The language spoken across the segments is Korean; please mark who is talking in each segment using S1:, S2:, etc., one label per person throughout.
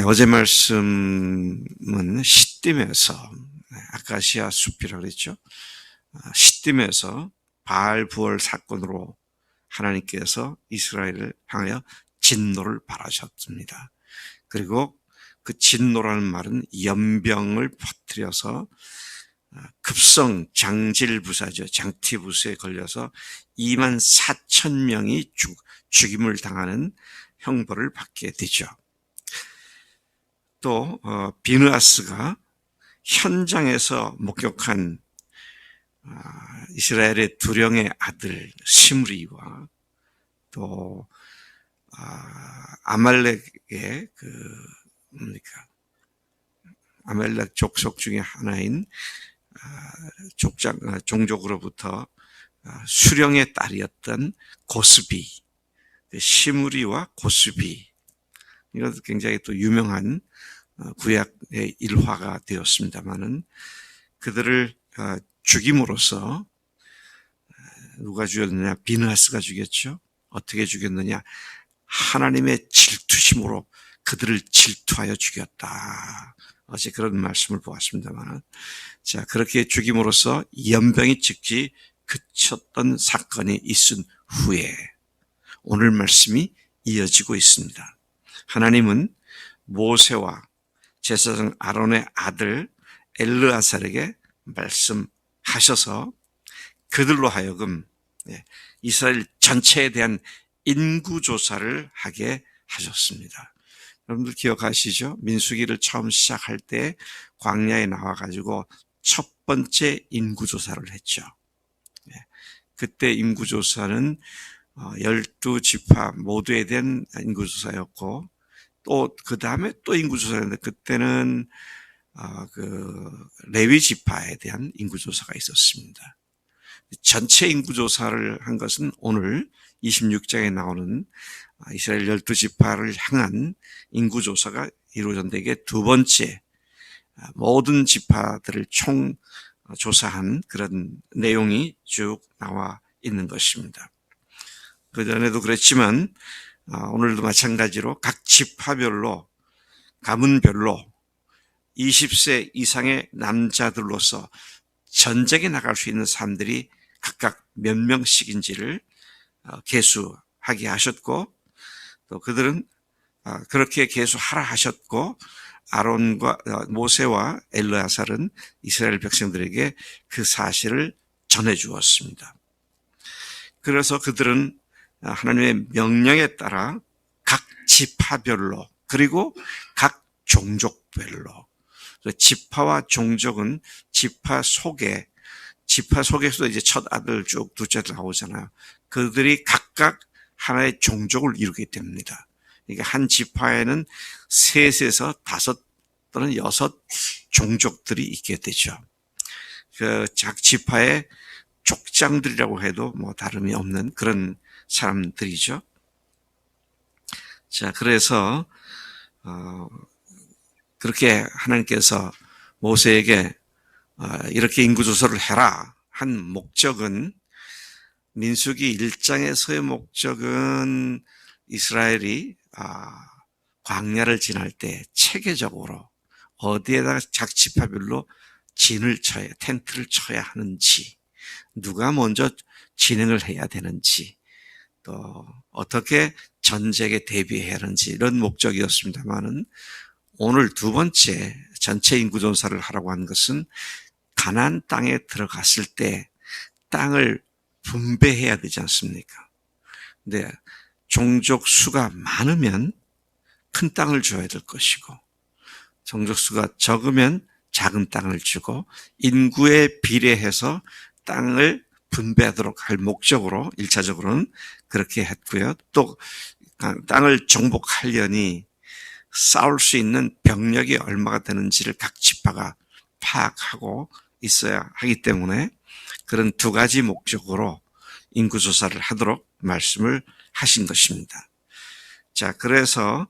S1: 어제 말씀은 시딤에서 아카시아 숲이라고 그랬죠. 시딤에서 바알 부월 사건으로 하나님께서 이스라엘을 향하여 진노를 발하셨습니다. 그리고 그 진노라는 말은 연병을 퍼뜨려서 급성 장질부사죠. 장티부스에 걸려서 24,000명이 죽임을 당하는 형벌을 받게 되죠. 또 비느하스가 현장에서 목격한 이스라엘의 두령의 아들 시므리와 또 아말렉의 아말렉 족속 중에 하나인 종족으로부터 수령의 딸이었던 고스비, 시므리와 고스비, 이것도 굉장히 또 유명한 구약의 일화가 되었습니다마는 그들을 죽임으로써 누가 죽였느냐? 비느하스가 죽였죠. 어떻게 죽였느냐? 하나님의 질투심으로 그들을 질투하여 죽였다. 어제 그런 말씀을 보았습니다만, 자, 그렇게 죽임으로써 연병이 즉시 그쳤던 사건이 있은 후에 오늘 말씀이 이어지고 있습니다. 하나님은 모세와 제사장 아론의 아들 엘르아살에게 말씀하셔서 그들로 하여금 이스라엘 전체에 대한 인구조사를 하게 하셨습니다. 여러분들 기억하시죠? 민수기를 처음 시작할 때 광야에 나와가지고 첫 번째 인구조사를 했죠. 그때 인구조사는 12지파 모두에 대한 인구조사였고, 또 그 다음에 또 인구조사였는데 그때는 레위 지파에 대한 인구조사가 있었습니다. 전체 인구조사를 한 것은 오늘 26장에 나오는 이스라엘 12지파를 향한 인구조사가 이루어졌는데 이게 두 번째 모든 지파들을 총 조사한 그런 내용이 쭉 나와 있는 것입니다. 그전에도 그랬지만 오늘도 마찬가지로 각 지파별로 가문별로 20세 이상의 남자들로서 전쟁에 나갈 수 있는 사람들이 각각 몇 명씩인지를 계수하게 하셨고, 또 그들은 그렇게 계수하라 하셨고, 아론과 모세와 엘르아살은 이스라엘 백성들에게 그 사실을 전해 주었습니다. 그래서 그들은 하나님의 명령에 따라 각 지파별로 그리고 각 종족별로, 지파와 종족은 지파 속에서도 이제 첫 아들 쭉 둘째 아들 나오잖아요. 그들이 각각 하나의 종족을 이루게 됩니다. 그러니까 한 지파에는 셋에서 5 또는 6 종족들이 있게 되죠. 각 지파의 족장들이라고 해도 뭐 다름이 없는 그런 사람들이죠. 자, 그래서 그렇게 하나님께서 모세에게 이렇게 인구조사를 해라 한 목적은, 민수기 1장에서의 목적은 이스라엘이 광야를 지날 때 체계적으로 어디에다가 각 지파별로 텐트를 쳐야 하는지, 누가 먼저 진행을 해야 되는지, 또 어떻게 전쟁에 대비해야 하는지 이런 목적이었습니다만은, 오늘 두 번째 전체 인구조사를 하라고 한 것은 가나안 땅에 들어갔을 때 땅을 분배해야 되지 않습니까? 근데 종족 수가 많으면 큰 땅을 줘야 될 것이고, 종족 수가 적으면 작은 땅을 주고, 인구에 비례해서 땅을 분배하도록 할 목적으로 1차적으로는 그렇게 했고요. 또 땅을 정복하려니 싸울 수 있는 병력이 얼마가 되는지를 각 지파가 파악하고 있어야 하기 때문에 그런 두 가지 목적으로 인구조사를 하도록 말씀을 하신 것입니다. 자, 그래서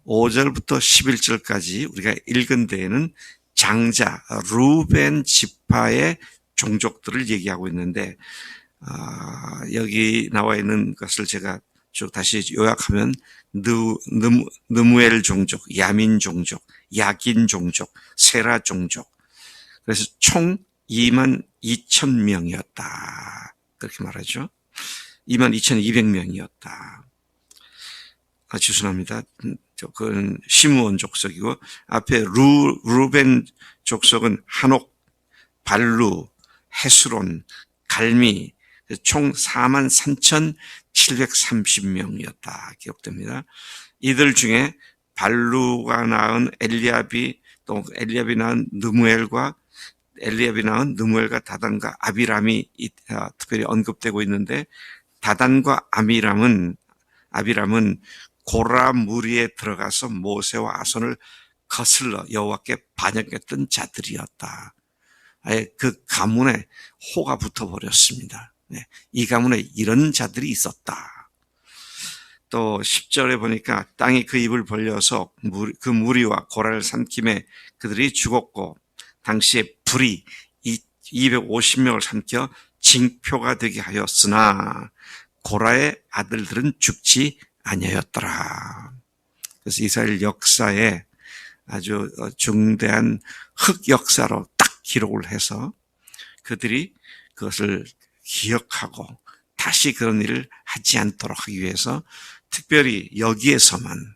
S1: 5절부터 11절까지 우리가 읽은 데에는 장자 루벤 지파의 종족들을 얘기하고 있는데, 여기 나와 있는 것을 제가 쭉 다시 요약하면 느무엘 종족, 야민 종족, 야긴 종족, 세라 종족. 그래서 총 22,000명이었다. 그렇게 말하죠. 22,200명이었다. 죄송합니다. 그건 시므온 족속이고 앞에 루벤 족속은 한옥, 발루, 헤스론, 갈미 총 43,730명이었다 기록됩니다. 이들 중에 발루가 낳은 엘리압이 또 엘리압이 낳은 느무엘과 다단과 아비람이 특별히 언급되고 있는데 다단과 아비람은 고라 무리에 들어가서 모세와 아손을 거슬러 여호와께 반역했던 자들이었다. 아예 그 가문에 호가 붙어버렸습니다. 이 가문에 이런 자들이 있었다. 또 10절에 보니까 땅이 그 입을 벌려서 그 무리와 고라를 삼킴에 그들이 죽었고 당시에 불이 250명을 삼켜 징표가 되게 하였으나 고라의 아들들은 죽지 아니하였더라. 그래서 이스라엘 역사에 아주 중대한 흑역사로 딱 기록을 해서 그들이 그것을 기억하고 다시 그런 일을 하지 않도록 하기 위해서 특별히 여기에서만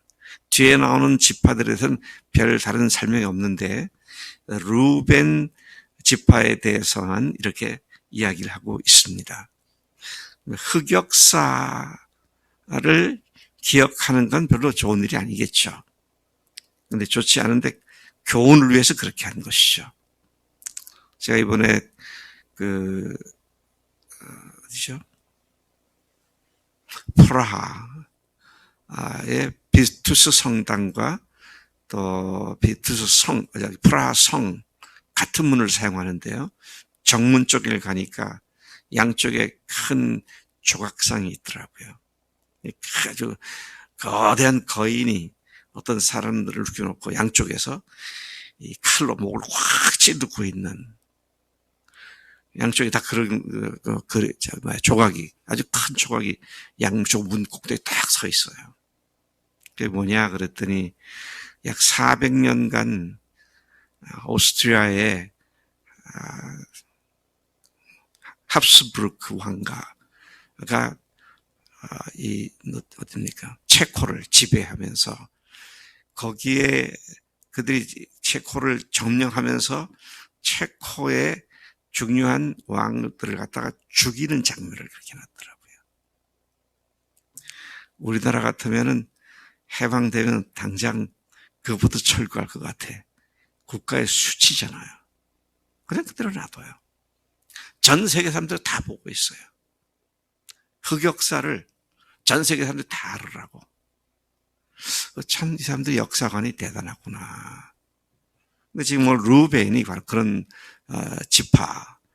S1: 뒤에 나오는 지파들에서는 별 다른 설명이 없는데 루벤 지파에 대해서만 이렇게 이야기를 하고 있습니다. 흑역사를 기억하는 건 별로 좋은 일이 아니겠죠. 그런데 좋지 않은데 교훈을 위해서 그렇게 한 것이죠. 제가 이번에 어디죠? 프라하의 비투스 성당과 또 비투스 프라하 성 같은 문을 사용하는데요. 정문 쪽을 가니까 양쪽에 큰 조각상이 있더라고요. 아주 거대한 거인이 어떤 사람들을 죽여놓고 양쪽에서 이 칼로 목을 확 찌르고 있는 양쪽에 다 그런 조각이 아주 큰 조각이 양쪽 문 꼭대기에 딱 서 있어요. 그게 뭐냐 그랬더니 약 400년간 오스트리아의 합스부르크 왕가가 어딥니까? 체코를 지배하면서 거기에 그들이 체코를 점령하면서 체코의 중요한 왕들을 갖다가 죽이는 장면을 그렇게 놨더라고요. 우리나라 같으면은 해방되면 당장 그것부터 철거할 것 같아. 국가의 수치잖아요. 그냥 그대로 놔둬요. 전 세계 사람들 다 보고 있어요. 흑역사를 전 세계 사람들 다 알으라고. 참 이 사람들 역사관이 대단하구나. 근데 지금 루벤이 바로 그런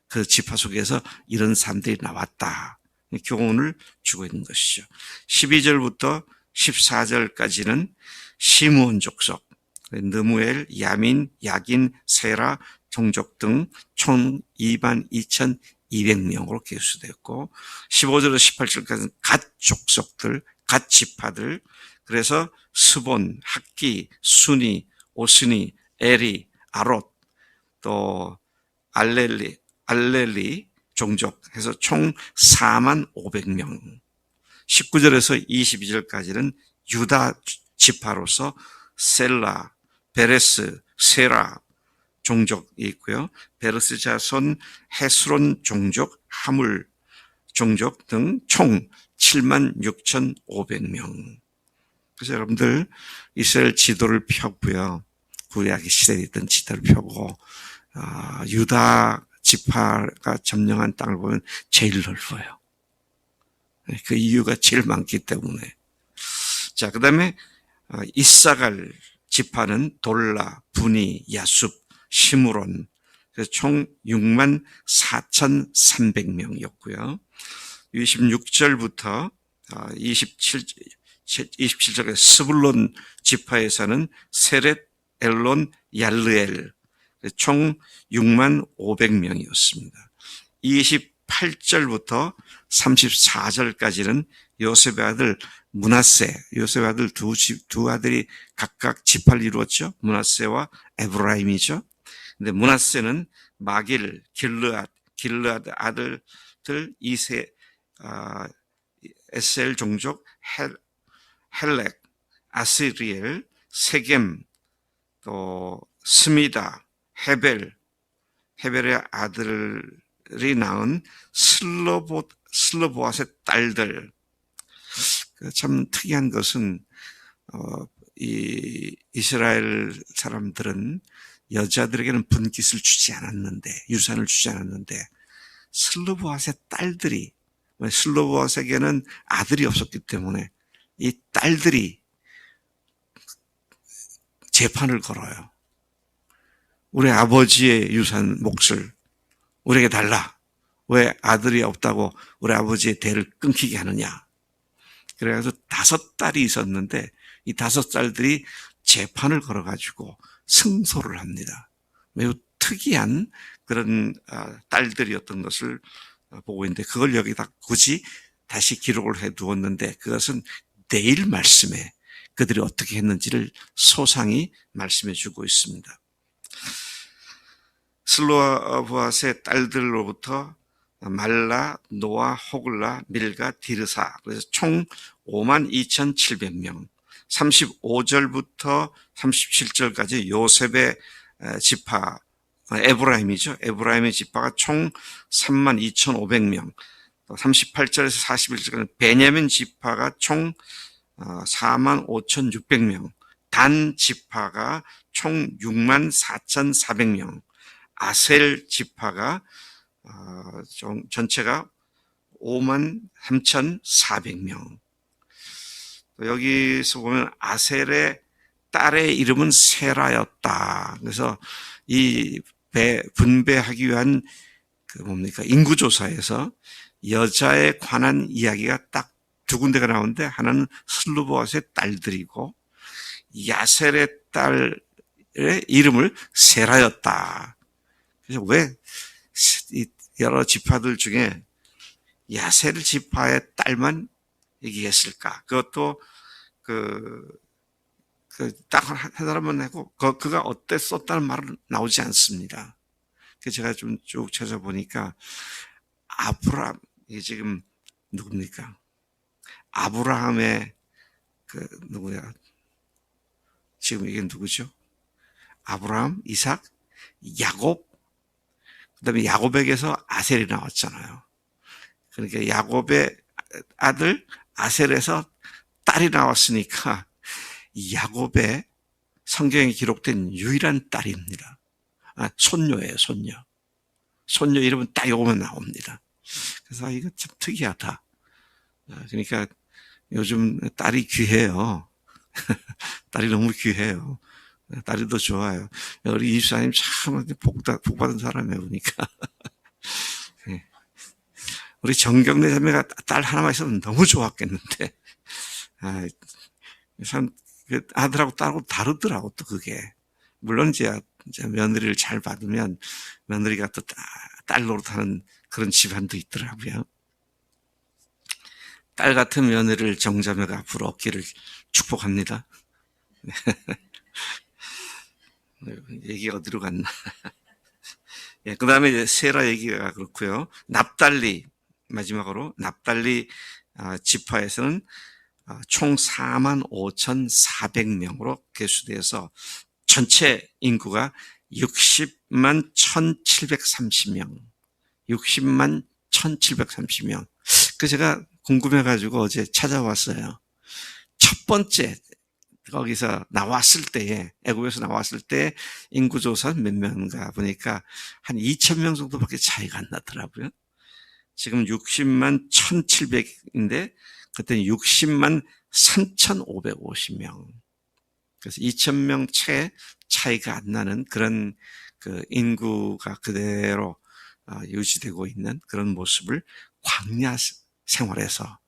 S1: 그 지파 속에서 이런 사람들이 나왔다. 교훈을 주고 있는 것이죠. 12절부터 14절까지는 시므온 족속, 느무엘, 야민, 야긴, 세라 종족 등 총 22,200명으로 계수됐고 15절에서 18절까지는 갓 족속들, 갓 지파들, 그래서 스본, 학기, 순이, 오스니, 에리, 아롯, 또 알렐리 종족 해서 총 45,500명. 19절에서 22절까지는 유다 지파로서 셀라, 베레스, 세라 종족이 있고요. 베르스 자손, 헤스론 종족, 하물 종족 등 총 76,500명. 그래서 여러분들 이스라엘 지도를 펴고요. 구약 시대에 있던 지도를 펴고 유다 지파가 점령한 땅을 보면 제일 넓어요. 그 이유가 제일 많기 때문에. 자, 그 다음에 이사갈 지파는 돌라, 부니, 야숲, 시므론, 총 64,300명이었고요. 26절부터 27절에 스불론 지파에서는 세렛, 엘론, 얄르엘, 총 65,000명이었습니다. 28절부터 34절까지는 요셉의 아들 므낫세, 요셉의 아들 두 아들이 각각 지파를 이루었죠. 므낫세와 에브라임이죠. 근데 므낫세는 마길, 길르앗 아들들 에셀 종족, 헬렉, 아스리엘, 세겜, 또 스미다, 헤벨의 아들이 낳은 슬로보앗의 딸들. 참 특이한 것은 이 이스라엘 사람들은 여자들에게는 분깃을 주지 않았는데, 유산을 주지 않았는데, 슬로보앗의 딸들이, 슬로보앗에게는 아들이 없었기 때문에 이 딸들이 재판을 걸어요. 우리 아버지의 유산 몫을 우리에게 달라. 왜 아들이 없다고 우리 아버지의 대를 끊기게 하느냐. 그래서 5딸이 있었는데 이 5딸들이 재판을 걸어가지고 승소를 합니다. 매우 특이한 그런 딸들이었던 것을 보고 있는데 그걸 여기다 굳이 다시 기록을 해두었는데 그것은 내일 말씀에 그들이 어떻게 했는지를 소상히 말씀해 주고 있습니다. 슬로보앗의 딸들로부터 말라, 노아, 호글라, 밀가, 디르사 그래서 총 52,700명 35절부터 37절까지 요셉의 지파 에브라임이죠. 에브라임의 지파가 총 32,500명 38절에서 41절까지 베냐민 지파가 총 45,600명 단 지파가 총 64,400명 아셀 지파가 전체가 53,400명. 여기서 보면 아셀의 딸의 이름은 세라였다. 그래서 이 분배하기 위한 인구조사에서 여자에 관한 이야기가 딱 2군데가 나오는데 하나는 슬로보앗의 딸들이고 야셀의 딸의 이름을 세라였다. 그래서 왜 여러 지파들 중에 야셀 지파의 딸만 얘기했을까? 그것도 딱 한 사람만 하고 그가 어땠었다는 말은 나오지 않습니다. 그래서 제가 좀 쭉 찾아보니까 아브라함 이게 지금 누굽니까? 아브라함의 누구야? 지금 이게 누구죠? 아브라함, 이삭, 야곱. 그다음에 야곱에게서 아셀이 나왔잖아요. 그러니까 야곱의 아들 아셀에서 딸이 나왔으니까 야곱의 성경에 기록된 유일한 딸입니다. 손녀예요, 손녀. 손녀 이름은 딱 요거만 나옵니다. 그래서 이거 참 특이하다. 그러니까 요즘 딸이 귀해요. 딸이 너무 귀해요. 딸이 더 좋아요. 우리 이집사님 참 복받은 사람이에요, 보니까. 우리 정경래 자매가 딸 하나만 있으면 너무 좋았겠는데. 참, 아들하고 딸하고 다르더라고, 또 그게. 물론 이제 며느리를 잘 받으면 며느리가 또 딸 노릇하는 그런 집안도 있더라고요. 딸 같은 며느리를 정자매가 앞으로 얻기를 축복합니다. 얘기가 어디로 갔나. 예, 그 다음에 이제 세라 얘기가 그렇고요. 납달리, 마지막으로 납달리 지파에서는 총 45,400명으로 개수돼서 전체 인구가 60만 1,730명. 60만 1,730명. 그 제가 궁금해가지고 어제 찾아왔어요. 첫 번째 거기서 나왔을 때에 애국에서 나왔을 때 인구조사 몇 명인가 보니까 한 2,000명 정도밖에 차이가 안 나더라고요. 지금 60만 1,700인데 그때는 60만 3,550명. 그래서 2,000명 채 차이가 안 나는 그런 그 인구가 그대로 유지되고 있는 그런 모습을 광야 생활에서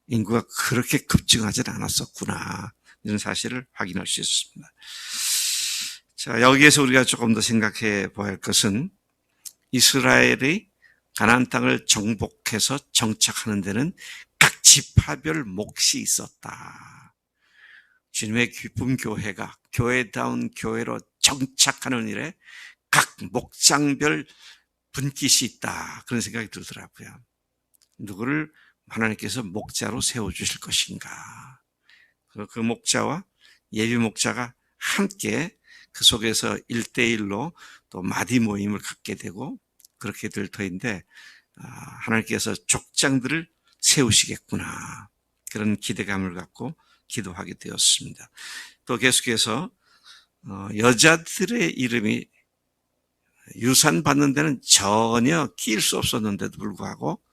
S1: 인구가 그렇게 급증하지 않았었구나. 이런 사실을 확인할 수 있습니다. 자, 여기에서 우리가 조금 더 생각해 봐야 할 것은 이스라엘이 가나안 땅을 정복해서 정착하는 데는 각 지파별 몫이 있었다. 주님의 기쁨 교회가 교회다운 교회로 정착하는 일에 각 목장별 분깃이 있다. 그런 생각이 들더라고요. 누구를 하나님께서 목자로 세워주실 것인가. 그 목자와 예비 목자가 함께 그 속에서 1대1로 또 마디 모임을 갖게 되고 그렇게 될 터인데 하나님께서 족장들을 세우시겠구나. 그런 기대감을 갖고 기도하게 되었습니다. 또 계속해서 여자들의 이름이 유산 받는 데는 전혀 끼일 수 없었는데도 불구하고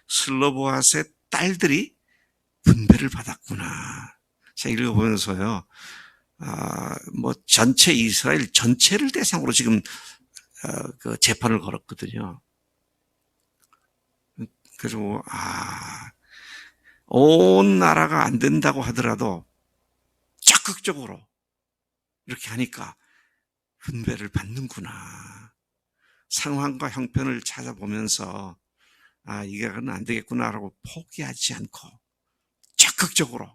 S1: 슬로보앗의 딸들이 분배를 받았구나. 제가 읽어보면서요, 전체 이스라엘 전체를 대상으로 지금 그 재판을 걸었거든요. 그리고 온 나라가 안 된다고 하더라도 적극적으로 이렇게 하니까 분배를 받는구나. 상황과 형편을 찾아보면서 이건 안 되겠구나라고 포기하지 않고 적극적으로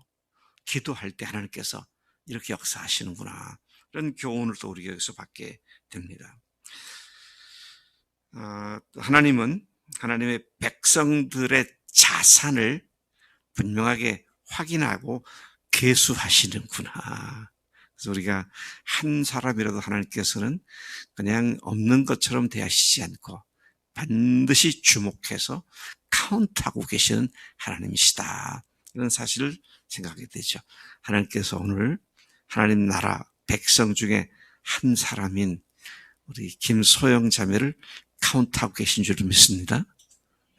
S1: 기도할 때 하나님께서 이렇게 역사하시는구나. 이런 교훈을 또 우리가 여기서 받게 됩니다. 하나님은 하나님의 백성들의 자산을 분명하게 확인하고 계수하시는구나. 그래서 우리가 한 사람이라도 하나님께서는 그냥 없는 것처럼 대하시지 않고 반드시 주목해서 카운트하고 계시는 하나님이시다. 이런 사실을 생각하게 되죠. 하나님께서 오늘 하나님 나라 백성 중에 한 사람인 우리 김소영 자매를 카운트하고 계신 줄 믿습니다.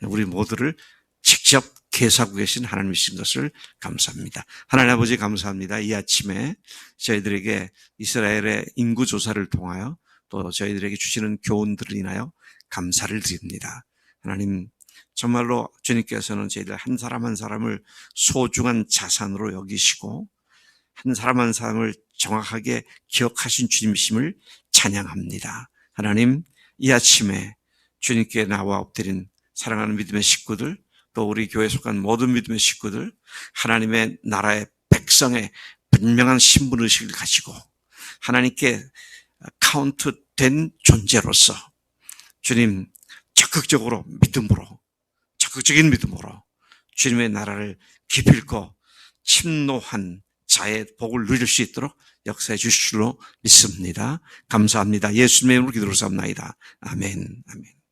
S1: 우리 모두를 직접 계수하고 계신 하나님이신 것을 감사합니다. 하나님 아버지 감사합니다. 이 아침에 저희들에게 이스라엘의 인구조사를 통하여 또 저희들에게 주시는 교훈들을 인하여 감사를 드립니다. 하나님 정말로 주님께서는 저희들 한 사람 한 사람을 소중한 자산으로 여기시고 한 사람 한 사람을 정확하게 기억하신 주님이심을 찬양합니다. 하나님 이 아침에 주님께 나와 엎드린 사랑하는 믿음의 식구들 또 우리 교회에 속한 모든 믿음의 식구들 하나님의 나라의 백성의 분명한 신분의식을 가지고 하나님께 카운트된 존재로서 주님 적극적으로 믿음으로 적극적인 믿음으로 주님의 나라를 기필코 침노한 자의 복을 누릴 수 있도록 역사해 주실 줄로 믿습니다. 감사합니다. 예수님의 이름으로 기도를 삼나이다. 아멘. 아멘.